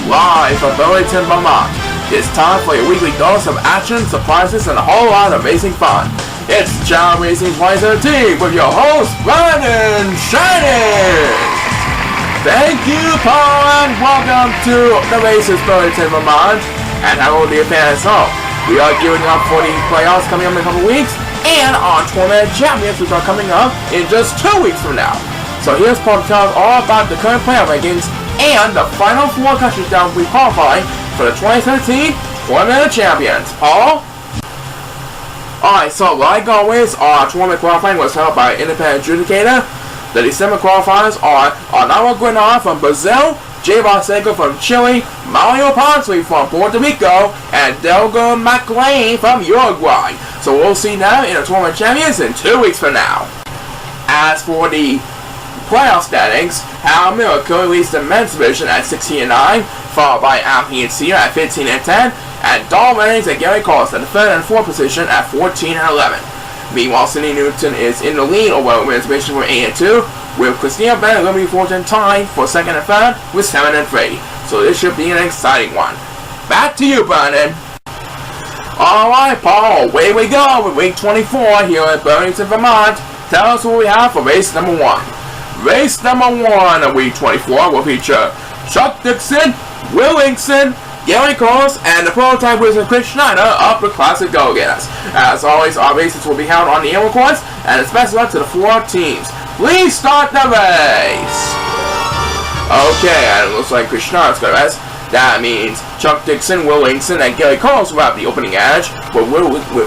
live from Burlington, Vermont. It's time for your weekly dose of action, surprises, and a whole lot of amazing fun. It's Chao Racing 2017 with your host, Brandon Shining. Thank you, Paul, and welcome to the races, Burlington, Vermont. And hello, dear fans. So, we are gearing up for the playoffs coming up in a couple weeks, and our tournament champions, which are coming up in just 2 weeks from now. So here's Paul to tell us all about the current playoff rankings and the final 4 countries that will be qualifying for the 2017 Tournament of Champions. Paul? Alright, so like always, our tournament qualifying was held by an independent adjudicator. The December qualifiers are Arnaldo Guinar from Brazil, Jay Barseco from Chile, Mario Ponsley from Puerto Rico, and Delgo McLean from Uruguay. So we'll see now in the Tournament of Champions in 2 weeks from now. As for the playoff standings, Hal Miller currently leads the men's division at 16-9, followed by Alpine Senior at 15-10, and Don Reynolds and Gary Collis at the 3rd and 4th position at 14-11. Meanwhile, Cindy Newton is in the lead over the men's division with 8-2, with Christina Bennett and Liberty Fortune tied for 2nd and 3rd with 7-3. So this should be an exciting one. Back to you, Brandon. Alright, Paul, away we go with week 24 here at Burlington, Vermont. Tell us what we have for race number 1. Race number 1 of week 24 will feature Chuck Dixon, Will Inkson, Gary Coles, and the prototype wizard Chris Schneider of the Classic Go-Getters. As always, our races will be held on the air course, and it's best of luck to the 4 teams. Please start the race! Okay, and it looks like Chris Schneider's got a rest. That means Chuck Dixon, Will Inkson, and Gary Coles will have the opening edge, with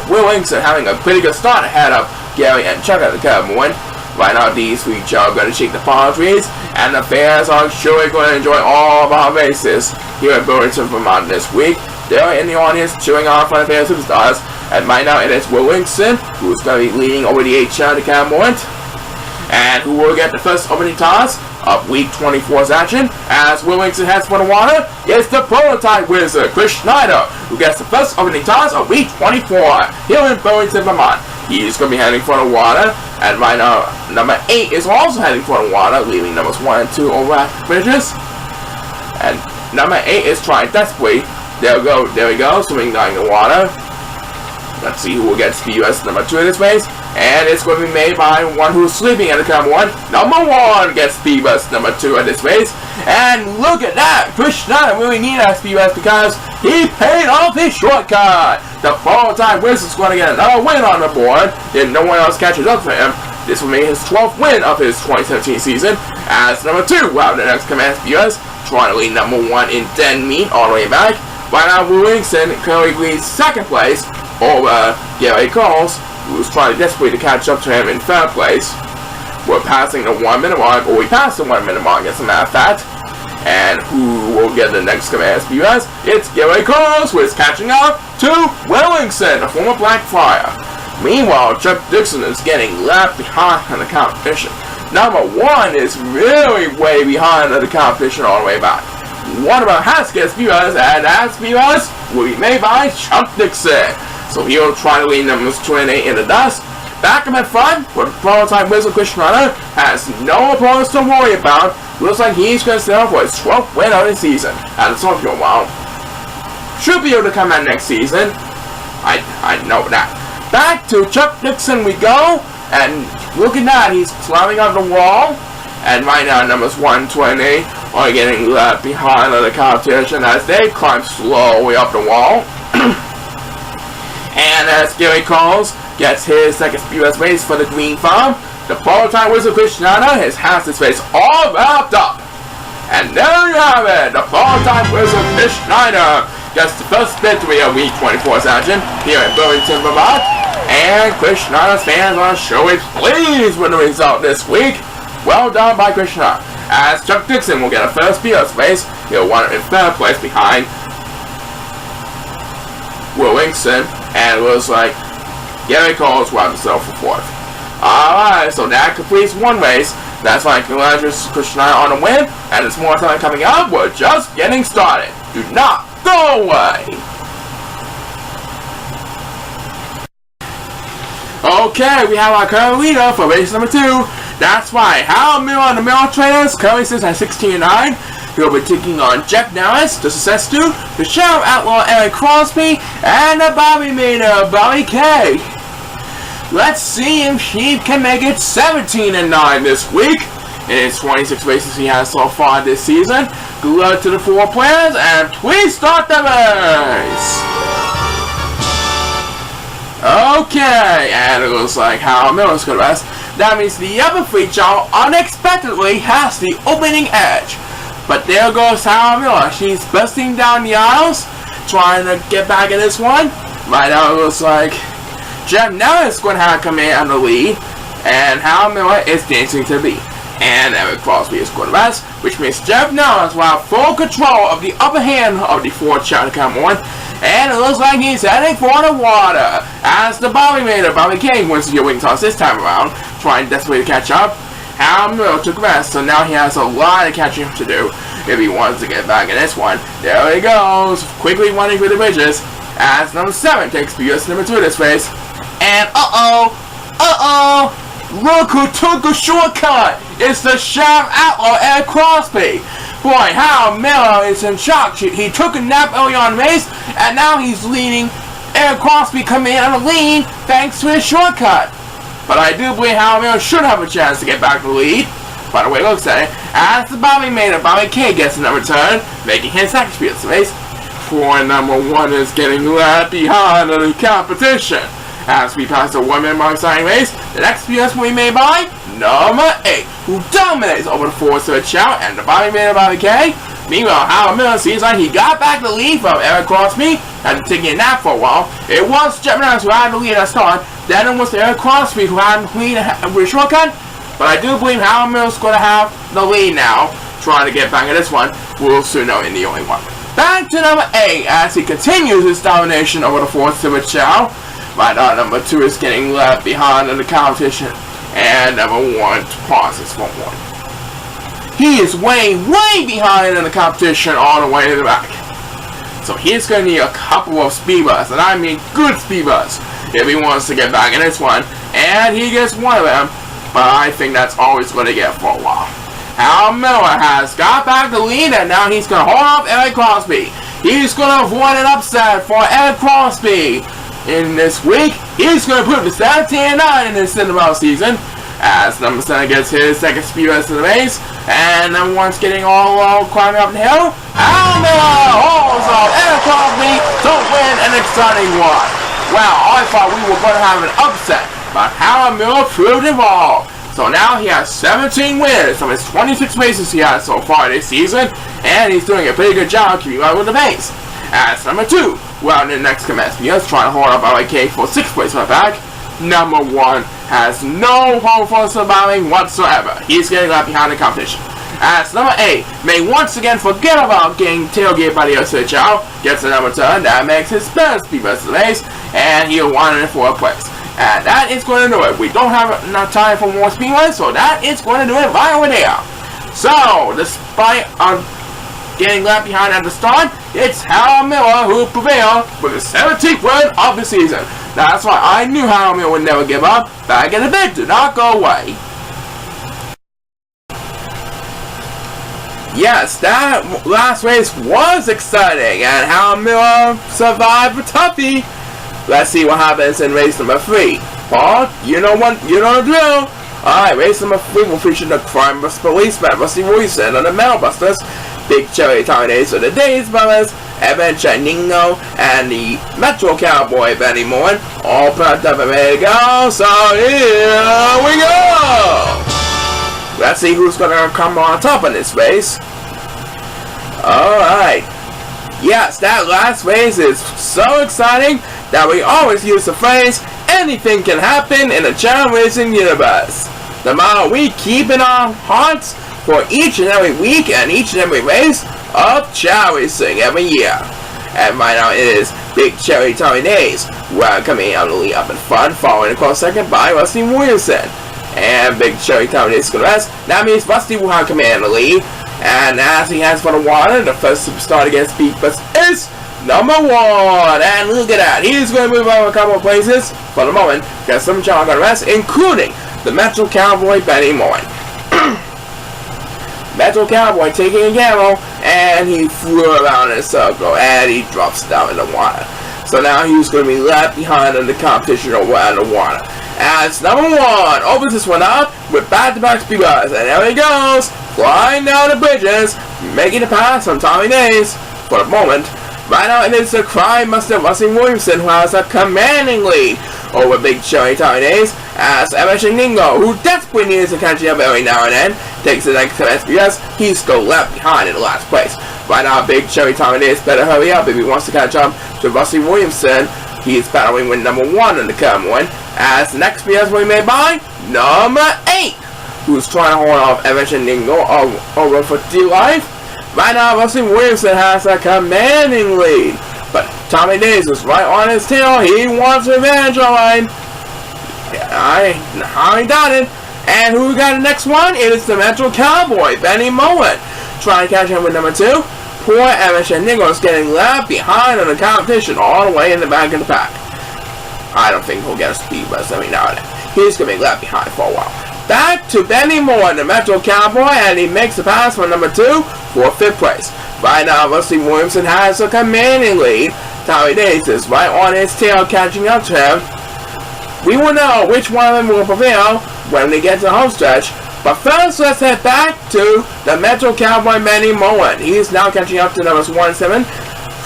Will Inkson having a pretty good start ahead of Gary and Chuck at the Cowboy. Right now, these 3 are going to shake the palm trees, and the fans are surely going to enjoy all of our races here at Burlington, Vermont this week. They're in the audience cheering on for the fans superstars, and right now it is Will Inkson, who's going to be leading over the 8 at the Cowboy, and who will get the first opening toss of week 24's action. As Will Inkson heads for the water, it's the prototype wizard Chris Schneider, who gets the first opening toss of week 24 here in Burlington, Vermont. He's going to be heading for the water, and right now, number 8 is also heading for the water, leaving numbers 1 and 2 over at bridges. And number 8 is trying desperately. There we go, swimming down the water. Let's see who will get speed US number 2 in this race. And it's going to be made by one who's sleeping at the count 1. Number 1 gets speed bus number 2 in this race. And look at that! Chris Schneider really needed that speed bus because he paid off his shortcut. The prototype wizard is going to get another win on the board if no one else catches up to him. This will be his 12th win of his 2017 season. As number 2 will have the next command speed bus, trying to lead number 1 in dead meat all the way back. Right now, Will Inkson currently leads 2nd place over Gary Coles, who's trying desperately to catch up to him in 3rd place. We're passing the 1 minute mark, or we passed the 1 minute mark as a matter of fact. And who will get the next command speed bus? It's Gary Coles, who is catching up to Will Inkson, a former Blackfire. Meanwhile, Chuck Dixon is getting left behind in the competition. Number 1 is really way behind in the competition all the way back. What about Haskell's speed bus? And that speed bus will be made by Chuck Dixon. So he'll try to lead numbers 2 and 8 in the dust. Back up at front, where prototype wizard Chris Schneider has no opponents to worry about. Looks like he's going to settle for his 12th win of the season. And it's not going well. Should be able to come out next season. I know that. Back to Chuck Dixon we go. And look at that, he's climbing up the wall. And right now, numbers 1, 2, and 8 are getting left behind in the competition as they climb slowly up the wall. And as Gary Coles gets his 2nd speed bus race for the Green Farm, the prototype wizard Chris Schneider has his face all wrapped up. And there you have it, the prototype wizard Chris Schneider gets the first victory of week 24's action here in Burlington, Vermont. And Chris Schneider's fans are surely pleased with the result this week. Well done by Chris Schneider. As Chuck Dixon will get a first speed bus race, he'll run in 3rd place behind Will Inkson, and it looks like Gary Coles will have himself for 4th. Alright, so that completes 1 race. That's why congratulations to Chris Schneider on the win, and there's more time coming up. We're just getting started. Do not go away! Okay, we have our current leader for race number 2. That's right, Hal Miller and the Miller Trainers currently sits at 16-9. He'll be taking on Jeff Norris, the Success Stew, the Sheriff Outlaw Eric Crosby, and the Bobby Mater, Bobby K. Let's see if he can make it 17-9 this week. In his 26 races he has so far this season. Good luck to the 4 players, and please start the race! Okay, and it looks like Howard Miller's gonna rest. That means the other 3 Chao unexpectedly has the opening edge. But there goes Howard Miller. She's busting down the aisles, trying to get back in this one. Right now it looks like Jeff Norris is going to have come in on the lead, and Howard Miller is dancing to the beat. And Eric Crosby is going to rest, which means Jeff Norris will have full control of the upper hand of the 4 Chao to come on. And it looks like he's heading for the water as the Bobby Mater, Bobby King, wins the wing toss this time around, trying desperately to catch up. Howard Miller took rest, so now he has a lot of catching up to do if he wants to get back in this one. There he goes, quickly running through the bridges as number 7 takes BS number 2 this race. And look who took a shortcut! It's the Sheriff Outlaw Eric Crosby! Boy, Howard Miller is in shock. He took a nap early on the race, and now he's leading. Eric Crosby coming in on the lead thanks to his shortcut. But I do believe Howard Miller should have a chance to get back to the lead. By the way, it looks at it, as the Bobby Mater, Bobby K gets another turn, making his second speed of the race. For number 1 is getting left behind in the competition. As we pass the 1 minute mark starting race, the next PS will be made by number 8, who dominates over the 4 Chao and the Bobby Mater, Bobby K. Meanwhile, Howard Miller seems like he got back the lead from Eric Crosby after taking a nap for a while. It was Jeff Norris who had the lead at the start, then it was Eric Crosby who had the lead with a shortcut. But I do believe Howard Miller's going to have the lead now, trying to get back in this one. We'll soon know in the only one. Back to number 8 as he continues his domination over the 4 Chao. Right now, number 2 is getting left behind in the competition, and number 1 pauses for 1. He is way behind in the competition all the way to the back. So he's going to need a couple of speed busts, and I mean good speed busts, if he wants to get back in this one. And he gets one of them, but I think that's all he's going to get for a while. Howard Miller has got back the lead, and now he's going to hold off Eric Crosby. He's going to avoid an upset for Eric Crosby. In this week, he's going to put the 17-9 in his Cinderella season, as number 7 gets his second speed rest of the race, and number 1's getting all climbing up the hill. Howard Miller holds off Eric Crosby to win an exciting one. Wow, I thought we were going to have an upset, but Howard Miller proved it wrong. So now he has 17 wins from his 26 races he has so far this season, and he's doing a pretty good job keeping up with the pace. As number 2, well, in the next commence, he is trying to hold up Bobby K for 6th place right back. Number 1 has no hope for surviving whatsoever. He's getting left behind the competition. As number 8 may once again forget about getting tailgated by the other Chao, gets a number 10 that makes his best speed best of the race, and he'll want it for a place. And that is going to do it. We don't have enough time for more speed runs, so that is going to do it right over there. So, despite getting left behind at the start, it's Howard Miller who prevailed with the 17th win of the season. That's why I knew Howard Miller would never give up. Back in the bid did not go away. Yes, that last race was exciting, and Howard Miller survived the toughie. Let's see what happens in race number 3. Paul, you know the drill. Alright, race number 3 will feature the crime policeman, Rusty Royson, and the Metal Busters, Big Cherry Tornadoes of the Days Brothers, Evan Chanino, and the Metro Cowboy Benny Moore, all prepped up and ready to go. So here we go! Let's see who's gonna come on top in this race. Alright. Yes, that last race is so exciting that we always use the phrase, anything can happen in the Chao Racing universe. The motto we keep in our hearts for each and every week and each and every race of Chao Racing every year. And right now it is Big Cherry Tornadoes, coming out the lead up in front, following a close second by Rusty Williamson. And Big Cherry Tornadoes going to rest. That means Rusty will have command of the lead. And as he has for the water, the first superstar against Beat Bus is number 1. And look at that. He's going to move over a couple of places for the moment. Got some Chao going to rest, including the Metro Cowboy Benny Moore. Metro Cowboy taking a gamble and he flew around in a circle, and he drops down in the water. So now he's going to be left behind in the competition over in the water. As number 1 opens this one up with back-to-back speed runs, and there he goes, flying down the bridges, making the pass on Tommy Days for the moment. Right now it is the crime master Rusty Williamson who has a commanding lead over Big Cherry Tommy Days, as Emerson Ningo, who desperately needs to catch up every now and then, takes the next to SBS. He's still left behind in the last place. Right now Big Cherry Tommy Days better hurry up if he wants to catch up to Rusty Williamson. He's battling with number 1 in the current one, as the next SBS will be made by number 8, who's trying to hold off Emerson Ningo over for dear life. Right now, Rusty Williamson has a commanding lead, but Tommy Days is right on his tail. He wants revenge, alright. I doubt it. And who got the next one? It is the Metro Cowboy, Benny Mullen, trying to catch him with number 2. Poor Emerson Ningo is getting left behind in the competition, all the way in the back of the pack. I don't think he'll get a speed bust every now and then. He's going to be left behind for a while. Back to Benny Moore, the Metro Cowboy, and he makes the pass for number 2 for 5th place. Right now, Rusty Williamson has a commanding lead. Tommy Days is right on his tail, catching up to him. We will know which one of them will prevail when we get to the home stretch. But first, let's head back to the Metro Cowboy, Benny Moore. He's now catching up to numbers 1 and 7,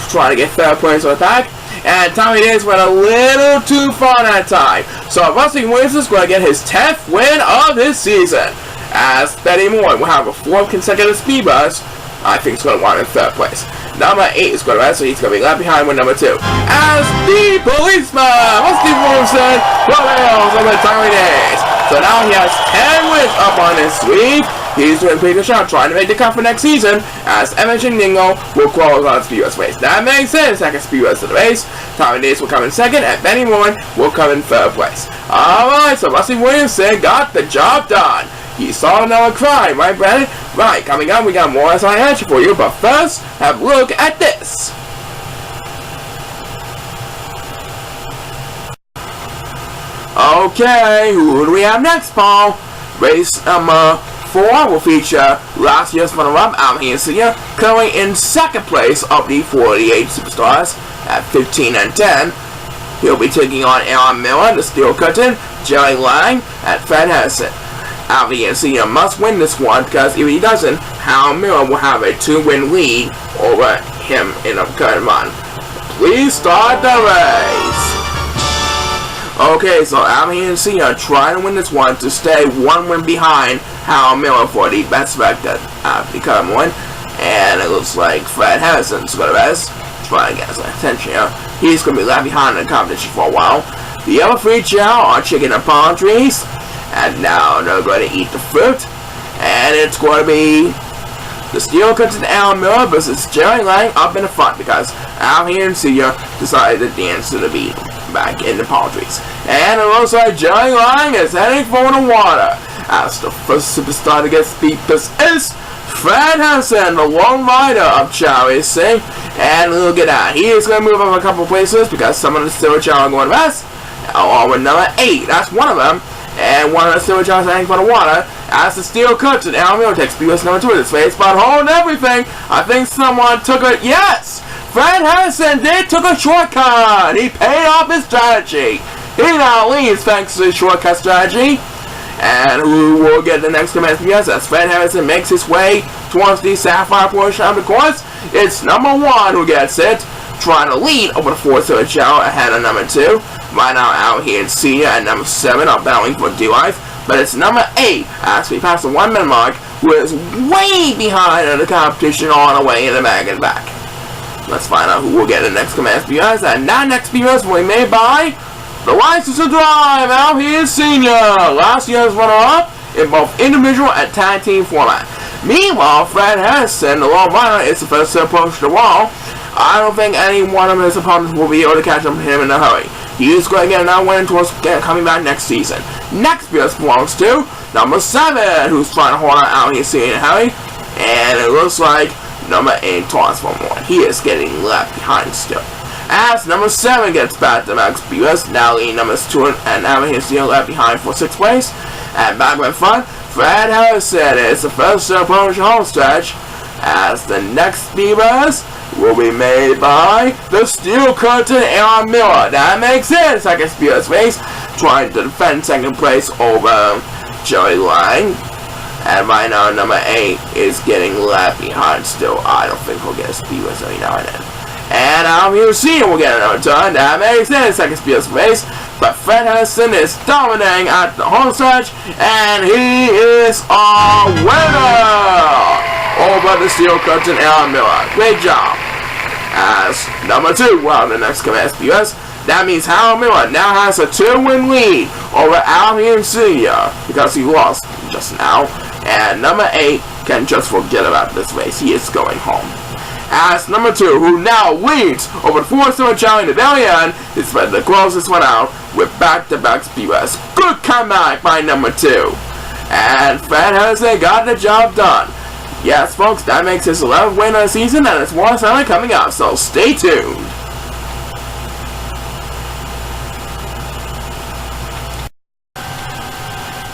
trying to get 3rd place on the pack. And Tommy Days went a little too far that time. So Rusty Williamson is going to get his 10th win of his season. As Benny Moore will have a 4th consecutive speed bus, I think he's going to want in 3rd place. Number 8 is going to rest, so he's going to be left behind with number 2. As the policeman, Rusty Williamson prevails over Tommy Days. So now he has 10 wins up on his sleeve. He's doing a pretty good job trying to make the cut for next season, as Emerson Ningo will close on the speed race race. That makes sense. Second speed race of the race. Tommy Days will come in 2nd, and Benny Moore will come in 3rd place. Alright, so Rusty Williamson got the job done. He saw another crime, right, Brandon? Right, coming up, we got more SI action for you, but first, have a look at this. Okay, who do we have next, Paul? Race number 4 will feature last year's runner-up, Alvin Sr., currently in 2nd place of the 48 Superstars at 15 and 10. He'll be taking on Aaron Miller, the Steel Curtain, Jerry Lang, and Fred Harrison. Alvin Sr. must win this one, because if he doesn't, Aaron Miller will have a 2-win lead over him in the current run. Please start the race. Okay, so Alvin Sr. trying to win this one to stay 1 win behind Hal Miller for the best record at the current one. And it looks like Fred Harrison's going to rest. Trying to get some attention here. He's going to be left behind in the competition for a while. The other 3 Chao are chicken and palm trees. And now they're going to eat the fruit. And it's going to be the Steel Curtain Al Miller versus Jerry Lang up in the front, because Alvin Sr. decided to dance to the beat back in the palm trees. And it looks like Jerry Lang is heading for the water, as the first superstar to get speed boost is Fred Harrison, the lone rider of Chao is safe. And look at that, he is going to move up a couple places because some of the Silver Chao are going to rest, along with number 8, that's one of them. And one of the Silver Chao is heading for the water, as the Steel Curtain Al Miller takes speed boost number 2 in this race. But hold everything, I think someone took a, yes! Fred Harrison did took a shortcut. He paid off his strategy. He now leads thanks to his shortcut strategy. And who will get the next command SBS as Fred Harrison makes his way towards the sapphire portion of the course? It's number 1 who gets it, trying to lead over the 4th Silver Chao ahead of number 2. Right now out here in Senior and number 7 are battling for D-Life. But it's number 8 as we pass the 1 minute mark, who is way behind in the competition all the way in the bag and back. Let's find out who will get the next command SBS, and that next SBS will be made by the License to Drive out here Senior, last year's runner-up in both individual and tag team format. Meanwhile, Fred Harrison, the lone rider, is the first to approach the wall. I don't think any one of his opponents will be able to catch up to him in a hurry. He is going to get another win towards coming back next season. Next SBS belongs to number 7, who's trying to hold out here Senior in a hurry. And it looks like number 8 toss for more. He is getting left behind still. As number 7 gets back to max BS, now leading numbers 2 and now he's still left behind for 6th place. And back in front, Fred Harrison is the first to approach the home stretch. As the next speedrunners will be made by the Steel Curtain Aaron Miller. That makes it second speedrunner's race, trying to defend second place over Jerry Lang. And right now, number 8 is getting left behind still. I don't think he'll get a speedrunner's every now and then. And out here, Cena will get another turn. That makes it second speedrunner's race. But Fred Henderson is dominating at the home stretch, and he is a winner over the Steel Curtain Aaron Miller. Great job. As number 2, well, the next command SPUS, that means Harold Miller now has a 2-win lead over Alvin Sr. because he lost just now. And number 8 can just forget about this race. He is going home. As number 2, who now leads over the 4-star challenge in the very end, is the closest one out with back-to-back SPUS. Good comeback by number 2. And Fred Henderson got the job done. Yes, folks, that makes his 11th win of the season, and it's more finally coming up, so stay tuned.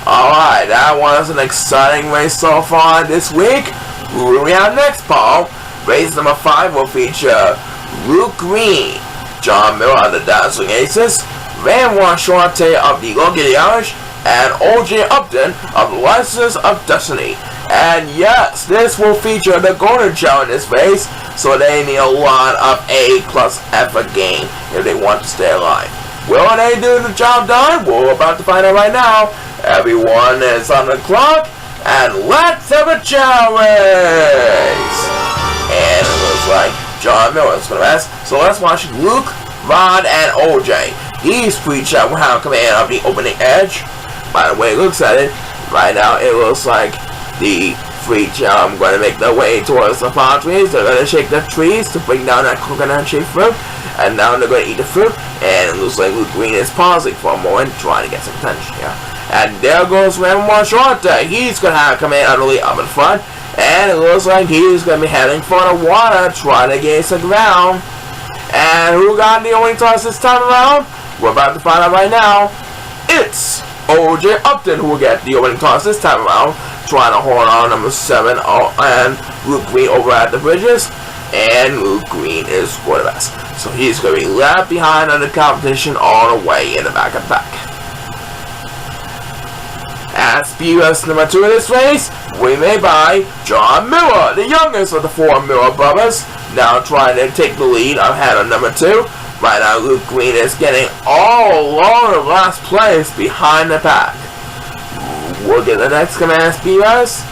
Alright, that was an exciting race so far this week. Who do we have next, Paul? Race number 5 will feature Luke Green, John Miller of the Dazzling Aces, Van Shorte of the Logan Irish, and O.J. Upton of the License of Destiny. And yes, this will feature the Golden Chao in this race, so they need a lot of A plus effort gain if they want to stay alive. Will they do the job done? We're about to find out right now. Everyone is on the clock, and let's have a Chao race! And it looks like John Miller is going to rest, so let's watch Luke, Rod, and OJ. These 3 Chao will have command of the opening edge. By the way it looks at it, right now it looks like the 3 Chao are going to make their way towards the palm trees. They're going to shake the trees to bring down that coconut-shaped fruit, and now they're going to eat the fruit, and it looks like Luke Green is pausing for a moment, trying to get some attention here. And there goes Ramon Shorte. He's going to have command utterly up in front, and it looks like he's going to be heading for the water, trying to gain some ground. And who got the opening toss this time around? We're about to find out right now. It's O.J. Upton who will get the opening toss this time around, trying to hold on number 7 and Luke Green over at the bridges. And Luke Green is for the best. So he's going to be left behind on the competition all the way in the back of the pack. At SPUS number 2 in this race, we made by John Miller, the youngest of the 4 Miller brothers, now trying to take the lead ahead of number 2. Right now, Luke Green is getting all along the last place behind the pack. We'll get the next command SPUS.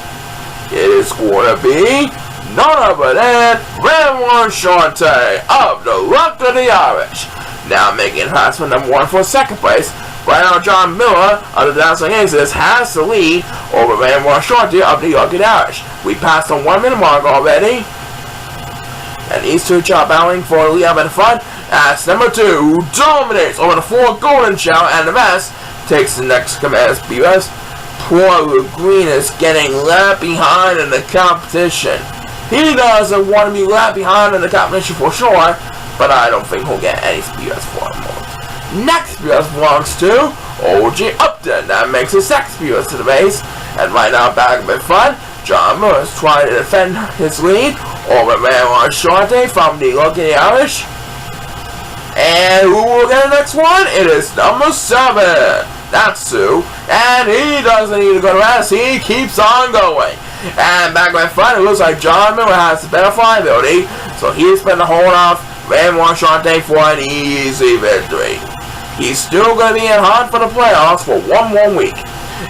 It is going to be none other than Van Shorte of the Luck of the Irish. Now making pass for number 1 for second place. Right now, John Miller of the Dazzling Aces has the lead over Van Shorte of the York Irish. We passed the 1 minute mark already. And these 2 Chao battling for the lead up in the front. As number 2 dominates over the 4 Golden Chao, and the rest takes the next command SPUS. Poor Luke Green is getting left behind in the competition. He doesn't want to be left behind in the competition for sure, but I don't think he'll get any SPUS for a moment. Next SPUS belongs to O.J. Upton. That makes his second SPUS to the race. And right now, back up in front, John Miller is trying to defend his lead over Van Shorte from the Logan Irish. And who will get the next one? It is number 7. That's Sue. And he doesn't need to go to rest. He keeps on going. And back in front, it looks like John Miller has the better flying ability. So he's going to hold off Van Shorte for an easy victory. He's still going to be in hunt for the playoffs for 1 more week.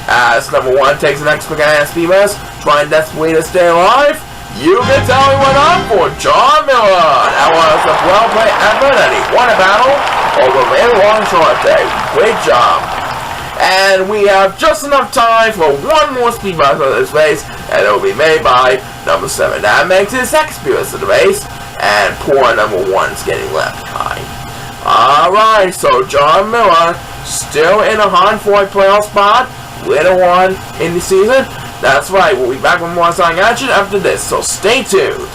As number 1 takes the next command SPUS, trying desperately to stay alive. You can tell he went on for John Miller. That was a well-played effort, and he won a battle over Van Shorte. Great job. And we have just enough time for 1 more SPUS of this race, and it will be made by number 7. That makes his second SPUS of the race, and poor number 1 is getting left behind. Alright, so John Miller still in a hunt for a playoff spot, later on in the season. That's right, we'll be back with more exciting action after this, so stay tuned.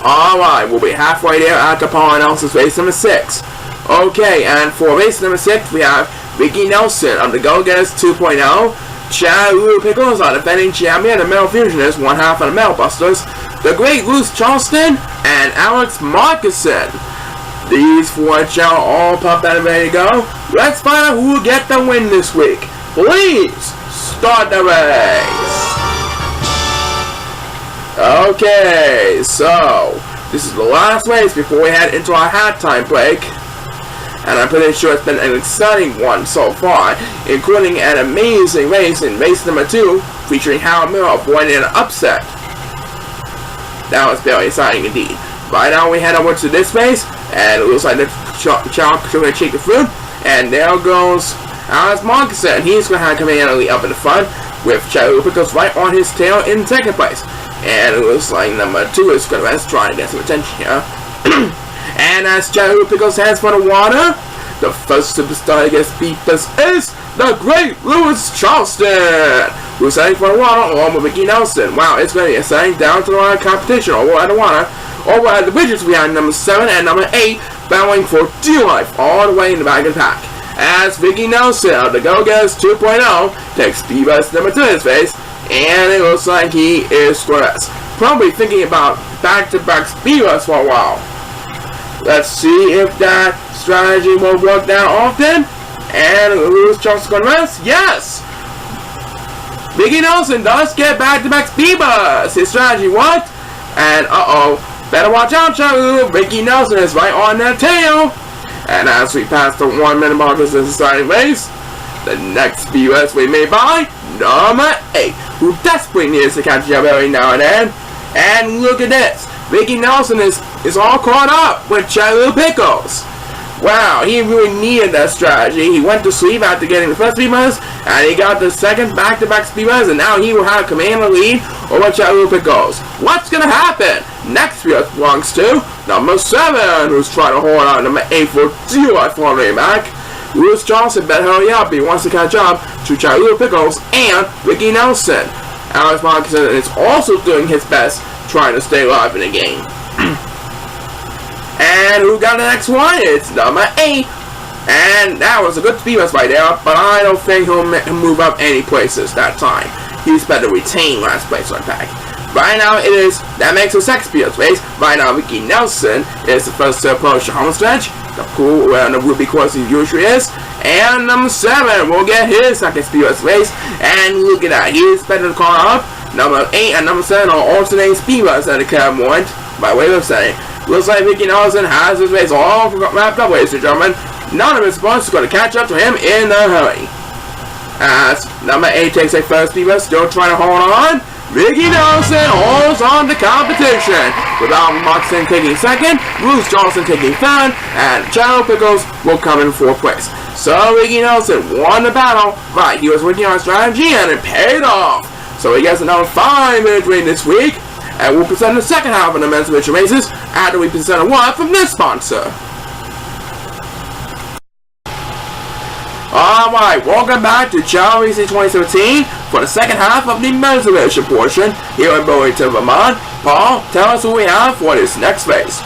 Alright, we'll be halfway there at the Paul Nelson's race number 6. Okay, and for race number 6, we have Ricky Nelson of the Go-Getters 2.0 Chao Pickles are defending champion, the Metal Fusionists, one half of the Metal Busters, the Great Bruce Charleston, and Alex Markison. These four Chao all popped out and ready to go. Let's find out who will get the win this week. Please start the race. Okay, so this is the last race before we head into our halftime break. And I'm pretty sure it's been an exciting one so far, including an amazing race in race number 2, featuring Howard Miller avoiding an upset. That was very exciting indeed. Right now we head over to this race, and it looks like the Chao going to check the food, and there goes Alex Markison. He's going to have command up in the front, with Chao Pickles right on his tail in second place. And it looks like number 2 is going to try to get some attention here. And as Chao Pickles heads for the water, the first superstar against Beepus is the Great Louis Charleston, who's heading for the water along with Ricky Nelson. Wow, it's going to be exciting down to the line competition over at the water. Over at the bridges, we have number 7 and number 8 battling for dear life all the way in the back of the pack. As Ricky Nelson of the Go-Getters 2.0 takes Beepus number 2 in his face, and it looks like he is stressed. Probably thinking about back-to-back Beepus for a while. Let's see if that strategy will work that often. And Louis Charleston going to rest? Yes! Ricky Nelson does get back-to-back Beepus. His strategy worked. And better watch out, Chao. Ricky Nelson is right on that tail. And as we pass the 1 minute mark of this exciting race, the next Beepus we may buy, number 8, who desperately needs to catch up every now and then. And look at this. Ricky Nelson is all caught up with Chao Pickles. Wow, he really needed that strategy. He went to sleep after getting the first Beepus, and he got the second back-to-back Beepus, and now he will have command of the lead over Chao Pickles. What's going to happen? Next Beepus belongs to number 7, who's trying to hold out number 8 for dear life all the way back. Louis Johnson better hurry up. He wants to catch up to Chao Pickles and Ricky Nelson. Alex Markison is also doing his best trying to stay alive in the game. And who got the next one? It's number 8. And that was a good Beepus right there, but I don't think he'll move up any places that time. He's better retain last place on pack. Right now that makes a 6 Beepus race. Right now Ricky Nelson is the first to approach the home stretch. The pool where the Ruby course he usually is. And number 7 will get his second Beepus race. And look at that, he's better to call up. Number 8 and number 7 are alternating Beepus at the current moment by way of setting. Looks like Ricky Nelson has his race all wrapped up, ladies and gentlemen. None of his opponents is going to catch up to him in a hurry. As number 8 takes a first Beepus, still trying to hold on. Ricky Nelson holds on to competition, with Albert Markson taking second, Bruce Johnson taking third, and Chao Pickles will come in 4th place. So Ricky Nelson won the battle, but he was working on strategy and it paid off. So he gets another 5-minute win this week, and we'll present the second half of the men's division races after we present a word from this sponsor. Alright, welcome back to Chao Racing 2017 for the second half of the men's division portion here in Burlington, Vermont. Paul, tell us who we have for this next race.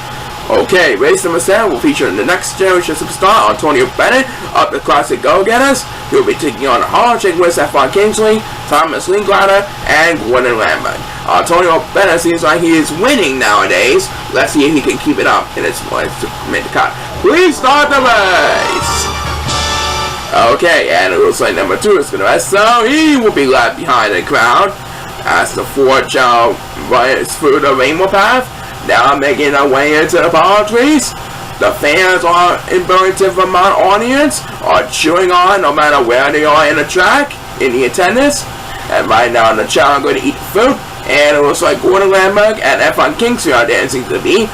Okay, race number 7 will feature the next generation superstar, Antonio Bennett, of the Classic Go-Getters. He'll be taking on Hard-Shake with F1 Kingsley, Thomas Linklater, and Gordon Lambert. Antonio Bennett seems like he is winning nowadays. Let's see if he can keep it up in his life to make the cut. Please start the race! Okay, and it looks like number 2 is going to rest, so he will be left behind the crowd. As the 4 Chao runs through the rainbow path, now making their way into the palm trees. The fans in Burlington, Vermont audience are cheering on no matter where they are in the track, in the attendance. And right now the Chao are going to eat food, and it looks like Gordon Lambert and F1 Kingsley are dancing to the beat.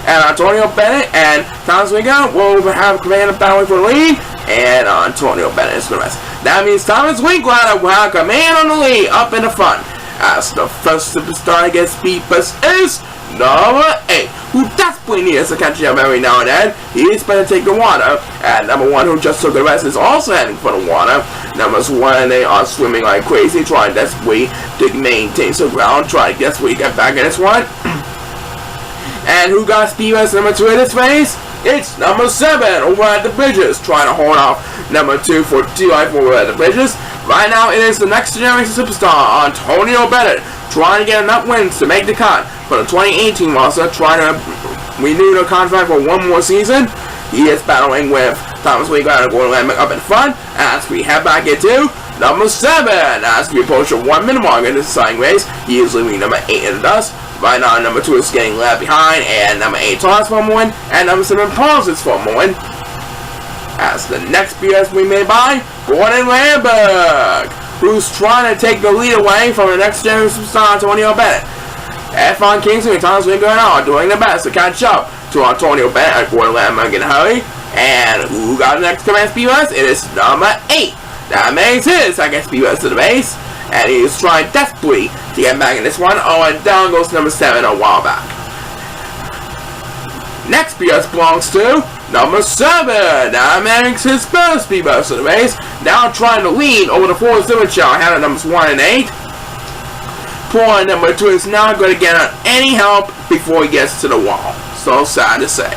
And Antonio Bennett and Thomas Linklater will have command of battle for the lead, and Antonio Bennett is going to rest. That means Thomas Linklater will have command on the lead up in the front. As the first superstar against Beepus is number 8, who desperately needs to catch up every now and then. He's better take the water. And number 1, who just took the rest, is also heading for the water. Numbers 1 and 8 are swimming like crazy, trying desperately to maintain some ground, trying to desperately get back in this one. And who got Beepus number 2 in this race? It's number 7 over at the bridges, trying to hold off number 2 for dear life over at the bridges. Right now, it is the next generation superstar, Antonio Bennett, trying to get enough wins to make the cut for the 2018 roster, trying to renew the contract for one more season. He is battling with Thomas Weaver and Gordon Lambick up in front as we head back into number 7. As we approach the 1 minute mark in this exciting race, he is leaving number 8 in the dust. Right now, number 2 is getting left behind, and number 8 Toss for a win, and number 7 pauses for a win. As the next BS we made by Gordon Lambick, who's trying to take the lead away from the next generation superstar Antonio Bennett. F1 Kingston and Thomas Weaver are doing their best to catch up to Antonio Bennett and Gordon Lambick in a hurry. And who got the next command speed bus? It is number 8. That makes his second speed bus to the base. And he is trying desperately to get back in this one. Oh, and down goes number 7 a while back. Next speed bus belongs to number 7. That makes his first speed bus to the base. Now trying to lead over the 4 Zero Chao ahead of numbers 1 and 8. Poor number 2 is not going to get any help before he gets to the wall. So sad to say.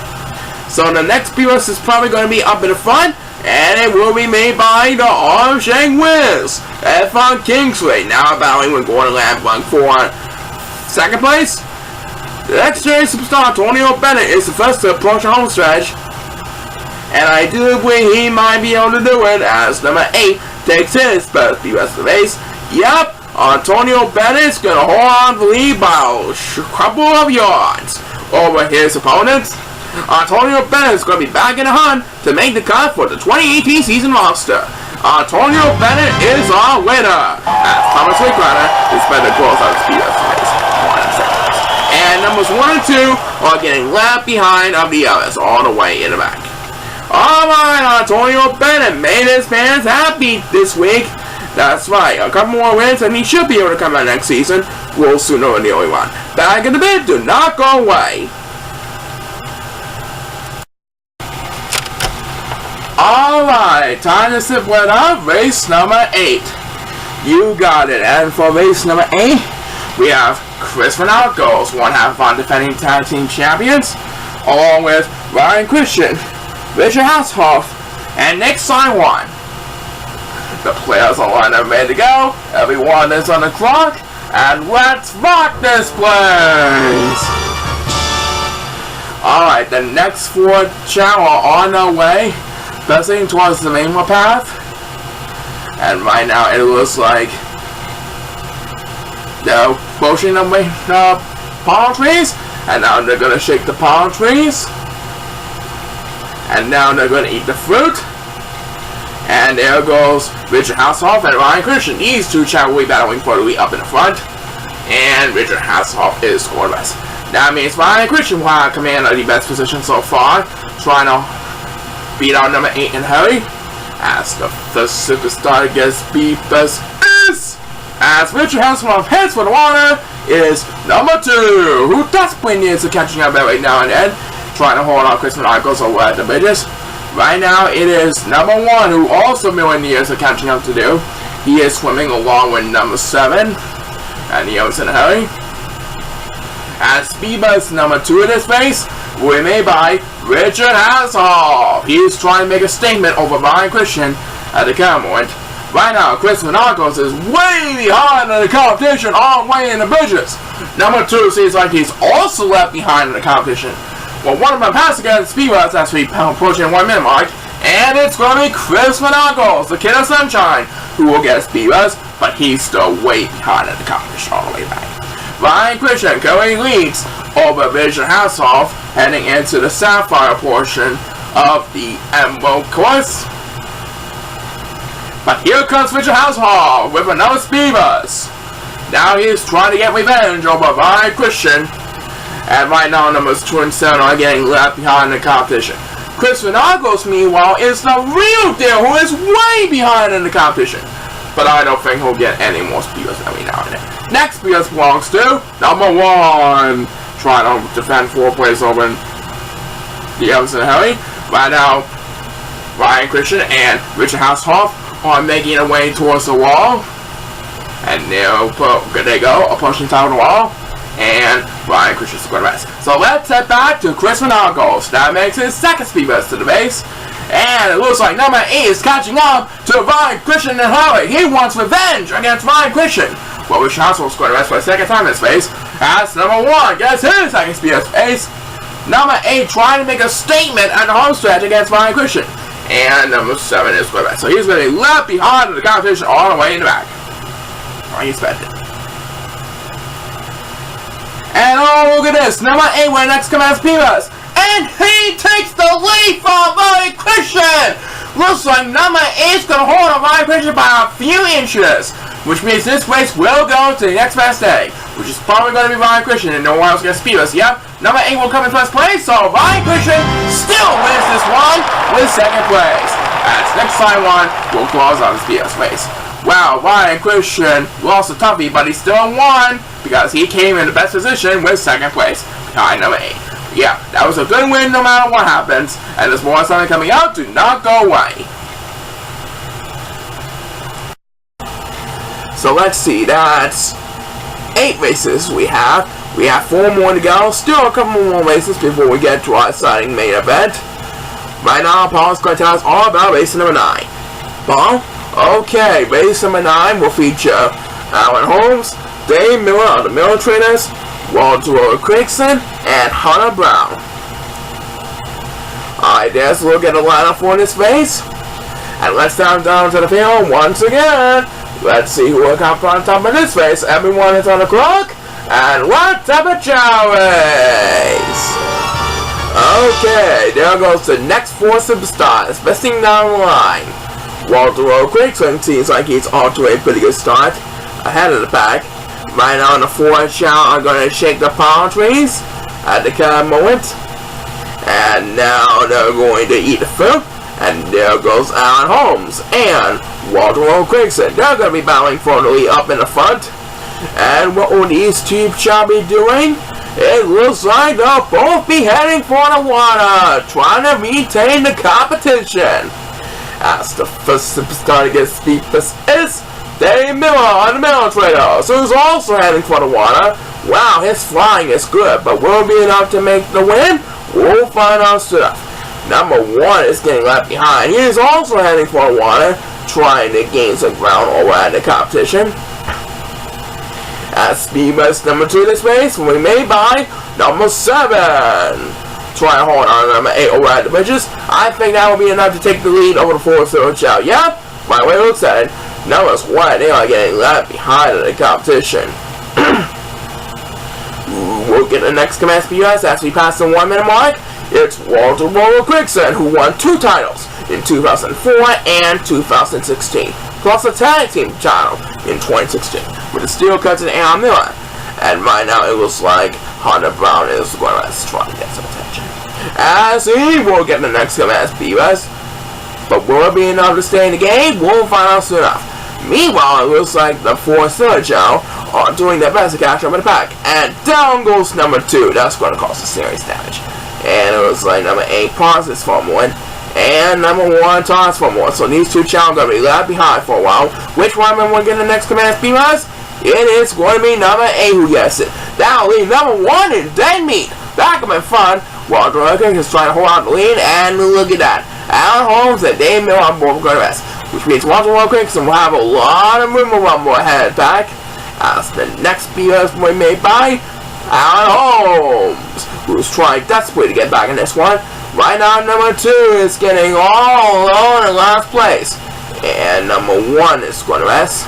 So the next speed bus is probably going to be up in the front, and it will be made by the Armstrong Wiz. F1 Kingsway now battling with Gordon Lambick for second place. The next generation superstar Antonio Bennett is the first to approach the home stretch, and I do believe he might be able to do it as number 8 takes his first speed bus to the base. Yep, Antonio Bennett's going to hold on to the lead by a couple of yards over his opponents. Antonio Bennett is going to be back in the hunt to make the cut for the 2018 season roster. Antonio Bennett is our winner, as Thomas Weaver is better close on the speed of race. And numbers 1 and 2 are getting left behind of the others all the way in the back. Alright, Antonio Bennett made his fans happy this week. That's right, a couple more wins and he should be able to come out next season. We'll soon know the only one. Back in the bit, do not go away. Alright, time to split up race number 8. You got it. And for race number 8, we have Chris Renalcos, one half of our defending tag team champions, along with Ryan Christian, Richard Hasselhoff, and Nick Simon. The players are lined up ready to go. Everyone is on the clock, and let's rock this place! Alright, the next 4 Chao are on their way, pressing towards the main path. And right now it looks like they're pushing away the palm trees, and now they're gonna shake the palm trees, and now they're gonna eat the fruit. And there goes Richard Hasselhoff and Ryan Christian. These 2 Chao will be battling for the lead up in the front, and Richard Hasselhoff is scoreless. That means Ryan Christian will have command of the best position so far, trying to beat out number 8 in hurry. As the first superstar gets beat first is, as Richard Hasselhoff heads for the water, is number 2, who desperately needs to catching up every now and then, trying to hold on Chris Renalcos over at the bridges. Right now it is number 1 who also million years of catching up to do. He is swimming along with number 7, and he was in a hurry. As speed bus number 2 in this race will be made by Richard Hasselhoff. He is trying to make a statement over Ryan Christian at the current moment. Right now, Chris Renalcos is way behind in the competition, all the way in the bridges. Number 2 seems like he's also left behind in the competition. Well, one of them has to get speed bus as we approaching the 1 minute mark, and it's going to be Chris Renalcos, the Kid of Sunshine, who will get a speed bus, but he's still way behind in the competition all the way back. Ryan Christian currently leads over Richard Hasselhoff, heading into the Sapphire portion of the Emerald course. But here comes Richard Hasselhoff with another speed bus. Now he's trying to get revenge over Ryan Christian. And right now, numbers 2 and 7 are getting left behind in the competition. Chris Renalcos, meanwhile, is the real deal who is way behind in the competition. But I don't think he'll get any more speed bus every now and then. Next speed bus belongs to number 1, trying to defend 4 plays over the Everson Harry. Right now, Ryan Christian and Richard Hasselhoff are making their way towards the wall. And there they go, approaching the top of the wall. and Ryan Christian's going to rest. So let's head back to Chris Monagos. That makes his second speed best to the base. And it looks like number 8 is catching up to Ryan Christian and Harley. He wants revenge against Ryan Christian. Well, Wisconsin will score the rest for a second time in this race. As number 1 gets his second speed base. Number 8 trying to make a statement on the home stretch against Ryan Christian. And number 7 is going to rest. So he's going to be left behind in the competition all the way in the back. I expected. And oh, look at this. Number 8 when next comes as Pivas. And he takes the lead from Ryan Christian. Looks like number 8 is going to hold on Ryan Christian by a few inches. Which means this race will go to the next best day. Which is probably going to be Ryan Christian and no one else gets Pivas. Yep. Number 8 will come in first place. So Ryan Christian still wins this one with second place. As next time one will close on this Pivas race. Wow, Ryan Christian lost a toughie, but he still won because he came in the best position with second place behind number 8. Yeah, that was a good win no matter what happens, and there's more something coming out. Do not go away. So let's see, that's 8 races we have. We have 4 more to go. Still a couple more races before we get to our exciting main event. Right now, Paul's going to tell us all about race number 9. Paul? Okay, race number 9 will feature Alan Holmes, Dave Miller of the Miller Trainers, Walter Craigson, and Hunter Brown. Alright, there's a look at the lineup for this race. And let's dive down to the field once again. Let's see who will come on top of this race. Everyone is on the clock. And let's have a Chao race. Okay, there goes the next 4 superstars, vesting down the line. Walter Craigson seems like he's off to a pretty good start, ahead of the pack. Right now in the 4, Chao are going to shake the palm trees at the current moment. And now they're going to eat the fruit. And there goes Alan Holmes and Walter Craigson. They're going to be battling for the lead up in the front. And what will these two Chao be doing? It looks like they'll both be heading for the water, trying to retain the competition. As the first superstar to get speed is Dave Miller on the Miller Traders, who's also heading for the water. Wow, his flying is good, but will it be enough to make the win? We'll find out soon. Number 1 is getting left behind. He is also heading for the water, trying to gain some ground over at the competition. As speed best number 2 this race will be made by number 7. Try to hold on to number 8 over at the bridges. I think that will be enough to take the lead over the 4 Silver Chao. Yep, my way it looks at it. Numbers 1, they are getting left behind in the competition. We'll get the next command speed as we pass the 1 minute mark. It's Walter Craigson, who won 2 titles in 2004 and 2016, plus a tag team title in 2016 with the Steel Cuts and Aaron Miller. And right now it looks like Hunter Brown is going to try to get some attention, as he will get the next command speed rest. But will it be enough to stay in the game? We'll find out soon enough. Meanwhile, it looks like the 4 Silver Chao are doing their best to catch up in the pack. And down goes number 2. That's going to cause some serious damage. And it looks like number 8 pauses for one. And number 1 tosses for one. So these 2 Chao are going to be left behind for a while. Which one will get the next command speed rise? It is going to be number 8 who gets it. That'll leave number 1 in dead meat. That could be fun. Walter Craigson is trying to hold out the lead. And look at that. Alan Holmes and Dave Miller on board for the rest. Which means Walter Craigson will have a lot of room around more head back. As the next BS will be made by Alan Holmes, who's trying desperately to get back in this one. Right now, number 2 is getting all alone in last place. And number 1 is going to rest.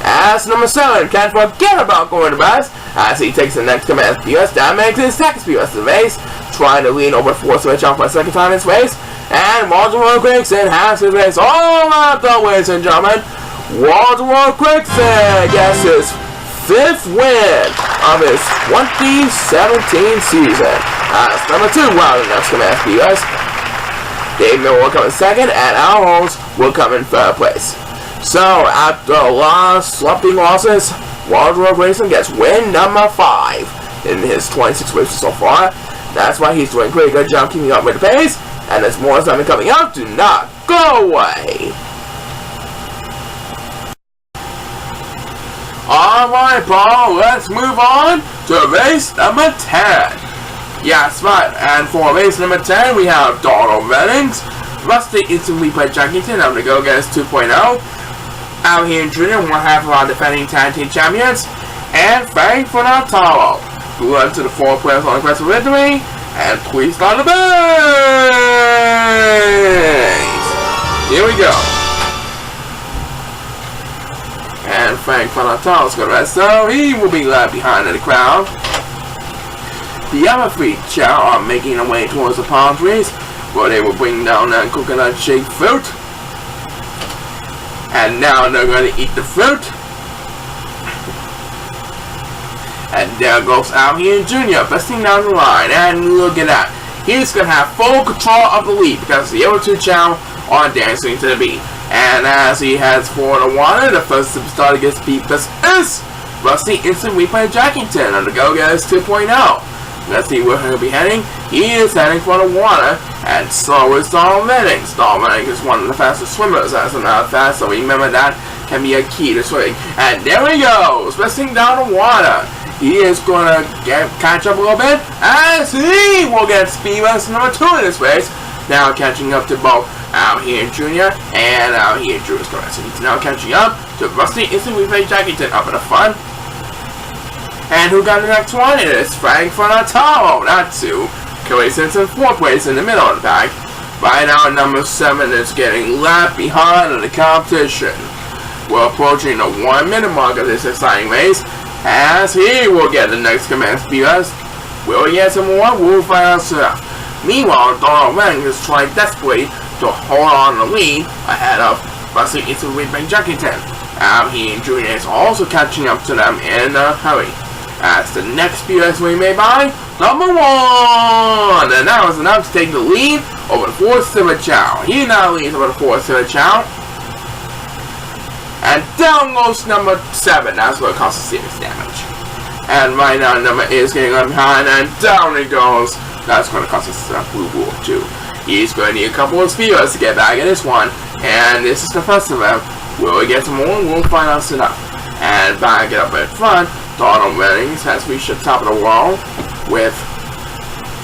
As number 7 can't forget about going to rest, as he takes the next command BS. That makes his second BS in the race. Trying to lean over 4 switch off for a second time in this race. And Walter Craigson has his race all out though, ladies and gentlemen. Walter Craigson gets his 5th win of his 2017 season. As number 2, wow, the next command BS. Dave Miller will come in 2nd, and Al Holmes will come in 3rd place. So, after a lot of slumping losses, Walter Craigson gets win number 5 in his 26 races so far. That's why he's doing a pretty good job keeping up with the pace. And there's more stuff coming out. Do not go away. Alright, Paul, let's move on to race number 10. Yes, right, and for race number 10, we have Donald Reddings, Rusty Instant Replay Jackington of the Go-Getters 2.0, Al here Jr., one half of our defending tag team champions, and Frank Fonataro, who led to the 4 players on the quest for victory, and please start the base! Here we go. And Frank Fonataro is going to rest, so he will be left behind in the crowd. The other 3 Chao are making their way towards the palm trees, where they will bring down that coconut shaped fruit. And now they're going to eat the fruit. And there goes Al here Jr. busting down the line, and look at that. He's going to have full control of the lead because the other 2 Chao are dancing to the beat. And as he heads for the water, the first superstar to get beat is Rusty Instant Replay Jackington on the Go-Getters 2.0. Let's see where he'll be heading. He is heading for the water, and so is Donald Reddings. Donald Reddings is one of the fastest swimmers, as a matter of fact, so remember that can be a key to swimming. And there he goes, racing down the water. He is going to catch up a little bit, as he will get speed race number 2 in this race. Now catching up to both Al here Jr. and Al here Jr. So he's now catching up to Rusty Instant Replay Jackington up in the front. And who got the next one? It is Frank Fonataro, not 2. Kelly Simpson, 4th place in the middle of the pack. Right now, number 7 is getting left behind in the competition. We're approaching the 1 minute mark of this exciting race, as he will get the next command speed us. Will he get some more? We'll find out soon. Meanwhile, Donald Reddings is trying desperately to hold on the lead ahead of Rusty Instant Replay Jackington. He and Jr. is also catching up to them in a hurry. As the next speed we made by number 1, and that was enough to take the lead over the 4th Silver Chao. He now leads over the 4th Silver Chao. And down goes number 7. That's what causes serious damage. And right now number 8 is getting left behind, and down it goes. That's going to cost us a blue wool too. He's going to need a couple of speeders to get back in this one, and this is the first of them. Will we get some more? We'll find out soon enough. And back it up in front, Donald Reddings has reached the top of the wall with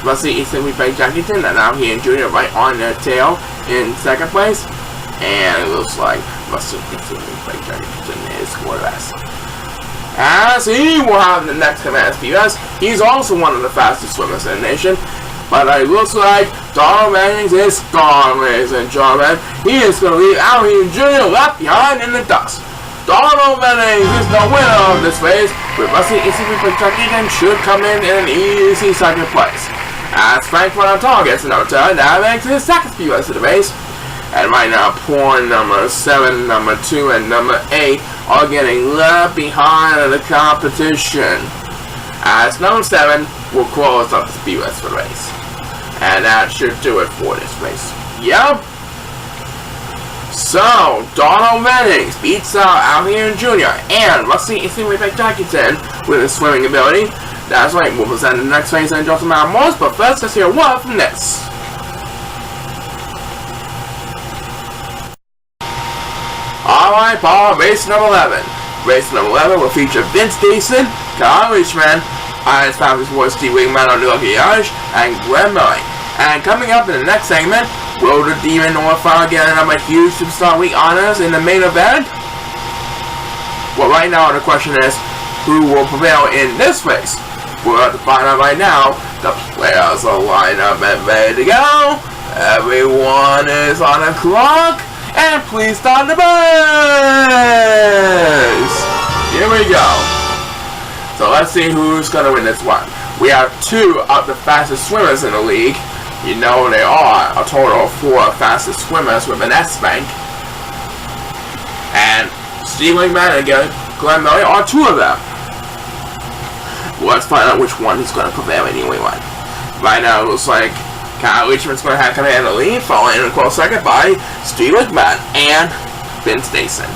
Rusty Instant Replay Jackington, and now he and Junior right on their tail in 2nd place. And it looks like Rusty Instant Replay Jackington is more or less. As he will have the next command speed us. He's also one of the fastest swimmers in the nation. But it looks like Donald Reddings is gone, ladies and gentlemen. He is going to leave Al here Jr. left behind in the dust. Donald Reddings is the winner of this race, with Rusty Instant Replay Jackington should come in an easy 2nd place. As Frank Fonataro gets another turn, that makes his 2nd speed race of the race. And right now, porn number 7, number 2, and number 8 are getting left behind in the competition. As number 7 will close up the speed race for the race. And that should do it for this race. Yep. So, Donald Reddings beats out Al here Jr. and Rusty Instant Replay Jackington with his swimming ability. That's right, we'll present the next race and just amount more, but first let's hear one from this. Alright, Paul, race number 11. Race number 11 will feature Vince Deason, Kyle Richmond, Iron's Fabulous Boy Steve Wingman on the Lucky Irish, and Glenn Murray. And coming up in the next segment, will the Demon Northfire get another huge Superstar Week honors in the main event? Well, right now the question is, who will prevail in this race? We'll have to find out right now. The players are lined up and ready to go. Everyone is on the clock. And please start the base! Here we go. So let's see who's going to win this one. We have 2 of the fastest swimmers in the league. You know they are a total of 4 fastest swimmers with an S bank. And Steve Wingman and Glenn Murray are 2 of them. Well, let's find out which one is going to prevail anyway. Right now it looks like Kyle Richmond's going to have command of the lead, followed in a close second by Steve Wingman and Vince Deason.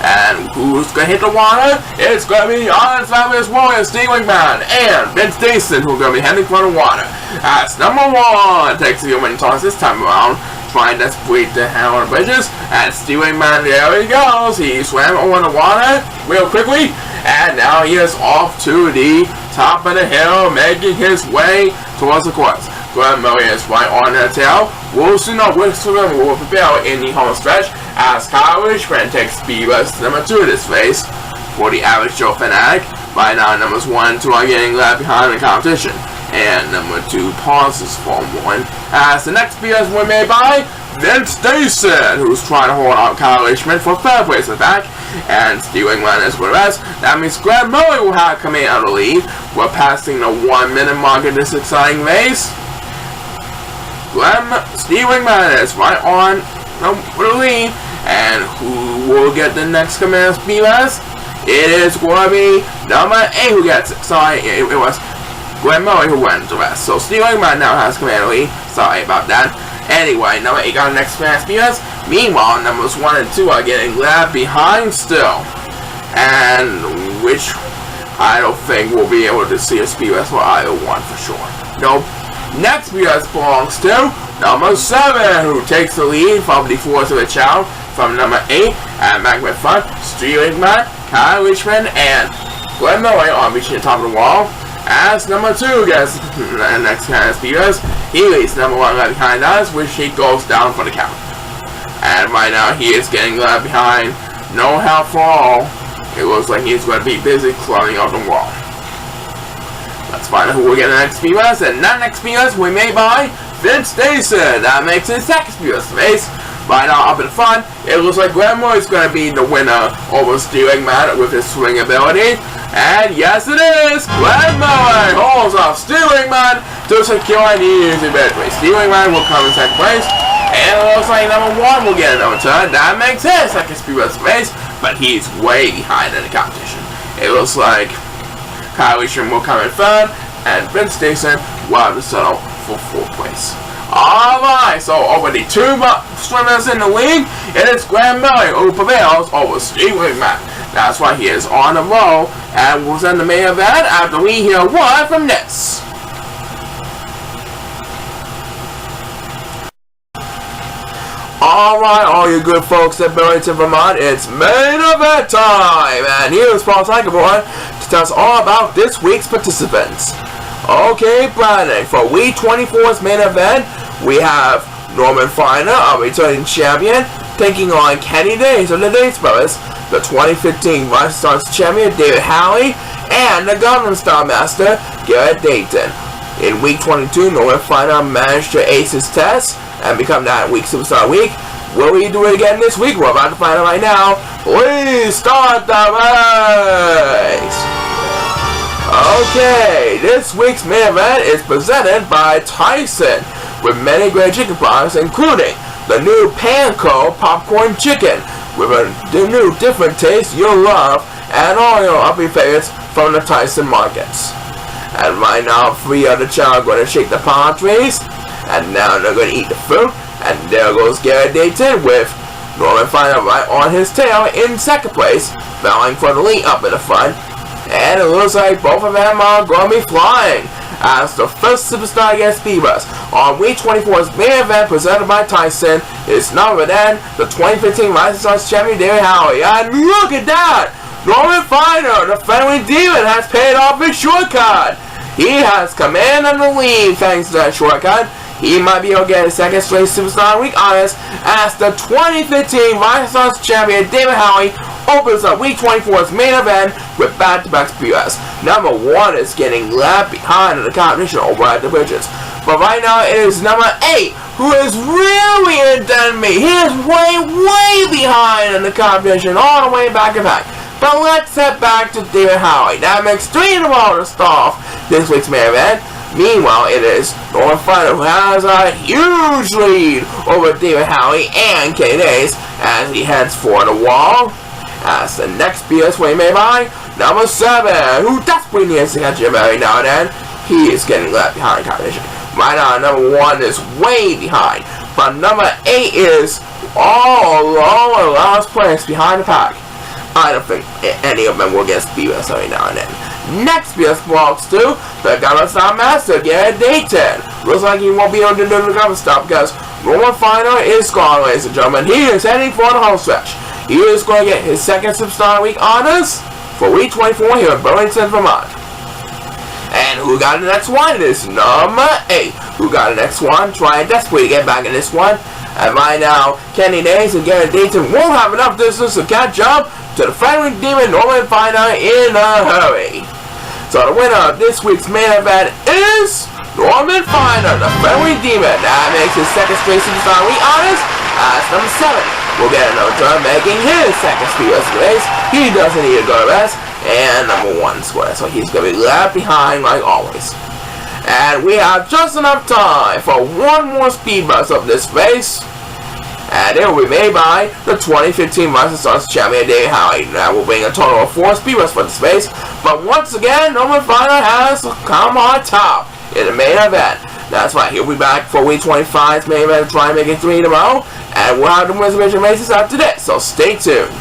And who's going to hit the water? It's going to be Iron's Fabulous Warrior, Steve Wingman, and Vince Deason, who are going to be heading for the water. As number 1 takes the winning toss this time around. trying to beat the hell on bridges. And Stealing Man, there he goes. He swam over the water real quickly. And now he is off to the top of the hill, making his way towards the course. Grandma is right on her tail. We'll soon know which swimmer will prevail in the home stretch as Kyle Richmond takes speed bus number 2 this race for the average Joe fanatic. By now, numbers 1 and 2 are getting left behind in the competition, and number 2 pauses for 1 as the next speed bus was made by Vince Dyson, who's trying to hold out Kyle Richmond for 3rd place attack, and Stealing Man is with us. That means Graham Murray will have coming out of the lead. We're passing the 1 minute mark in this exciting race. Stealing Man is right on the lead, and who will get the next command speed bus? It is going to be number 8 who gets it. Sorry, it was Glenn Murray who went the rest. So Stealing Man now has command lead. Sorry about that. Anyway, number 8 got the next command speed bus. Meanwhile, numbers 1 and 2 are getting left behind still, and which I don't think we'll be able to see a speed bus for either one for sure. Nope. Next speed bus belongs to number 7, who takes the lead from the force of the Chao from number 8 and back with front. Stealing Man, Kyle Richmond, and Glenn Murray are reaching the top of the wall. As number 2 gets the next kind of speed bus, he leads number 1 left behind us, which he goes down for the count. And right now he is getting left behind. No help for all. It looks like he's going to be busy climbing up the wall. Let's find out who will get the next speed bus, and that next speed bus will be made by Vince Dyson. That makes his second speed bus race. Right now up in front, it looks like Grandma is going to be the winner over Stealing Man with his swing ability. And yes it is! Grandma holds off Stealing Man to secure an easy victory. Stealing Man will come in second place, and it looks like number 1 will get another turn. That makes his second speed bus race, but he's way behind in the competition. It looks like Kyle Richmond will come in 3rd, and Vince Dyson will have to settle for 4th place. Alright, so over the 2 swimmers in the league, it is Graham Murray who prevails over Stealing Man. That's why he is on the roll, and we'll send the main event after we hear one from this. Alright, all you good folks at Burlington, Vermont, it's main event time! And here's Paul Tigerborn to tell us all about this week's participants. Okay, Brandon, for week 24's main event, we have Norman Feiner, our returning champion, taking on Kenny Days of the Days Brothers, the 2015 Rising Stars champion David Howley, and the Gangnam Style master Garrett Dayton. In week 22, Norman Feiner managed to ace his test and become that week's Superstar Week. Will he do it again this week? We're about to find out right now. Please start the race! Okay, this week's main event is presented by Tyson, with many great chicken products, including the new Panko Popcorn Chicken, with a new different taste you'll love, and all your uppy favorites from the Tyson markets. And right now, 3 of the Chao are going to shake the palm trees, and now they're going to eat the fruit, and there goes Garrett Dayton with Norman Feiner right on his tail in 2nd place, battling for the lead up in the front. And it looks like both of them are going to be flying as the first Superstar gets speed bus on week 24's main event presented by Tyson is none other than the 2015 Rising Stars champion David Howley. And look at that! Norman Feiner, the friendly demon, has paid off his shortcut. He has command of the lead thanks to that shortcut. He might be able to get his 2nd straight Superstar Week honors as the 2015 Rising Stars champion David Howley opens up week 24's main event with back-to-back speed bus. Number 1 is getting left behind in the competition over at the bridges. But right now it is number 8 who is really indebted me. He is way behind in the competition all the way back and back. But let's head back to David Howley. That makes 3 in a row to start off this week's main event. Meanwhile, it is Norman Feiner who has a huge lead over David Howley and Kenny Days as he heads for the wall. As the next BS way made by number 7, who desperately needs to catch him every now and then. He is getting left behind competition. Right now, number 1 is way behind, but number 8 is all along last place behind the pack. I don't think any of them will get speed bus every now and then. Next BS belongs to the Gangnam Style master Garrett Dayton. Looks like he won't be able to do the Gangnam Style because Norman Finer is gone, ladies and gentlemen. He is heading for the home stretch. He is going to get his second Superstar Week honors for week 24 here in Burlington, Vermont. And who got the next one? It is number 8. Who got the next one? Trying desperately to get back in this one. And by now, Kenny Days and Garrett Dayton won't have enough distance to catch up to the Frederick Demon Norman Finer in a hurry. So the winner of this week's main event is Norman Finer, the Frederick Demon. That makes his second straight Superstar Week honors as number 7. We'll get another turn making his second speed race. He doesn't need to go to rest. And number 1 square. So he's going to be left behind like always. And we have just enough time for one more speed bus of this race. And it will be made by the 2015 Monster Stars champion David Howey. That will bring a total of 4 speed buses for this race. But once again, Norman Finer has come on top in the main event. That's right, he'll be back for week 25's main event, try and make it 3 tomorrow. And we'll have the reservation races after this, so stay tuned.